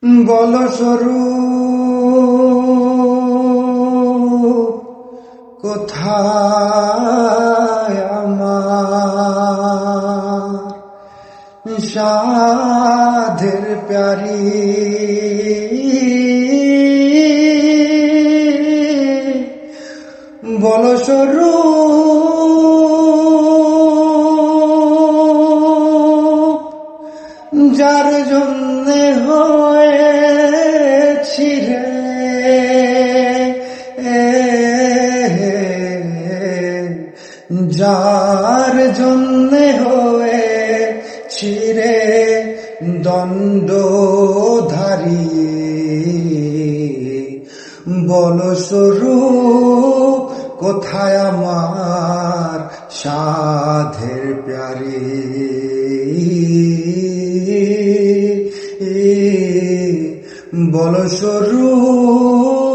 বল স্বরূপ কোথায় আমার সাধের প্যারি, বল স্বরূপ যার জন্যে হয়েছি রে, যার জন্যে হয়েছি রে দণ্ডধারী, বল স্বরূপ কোথায় আমার সাধের প্যারি, বল স্বরূপ।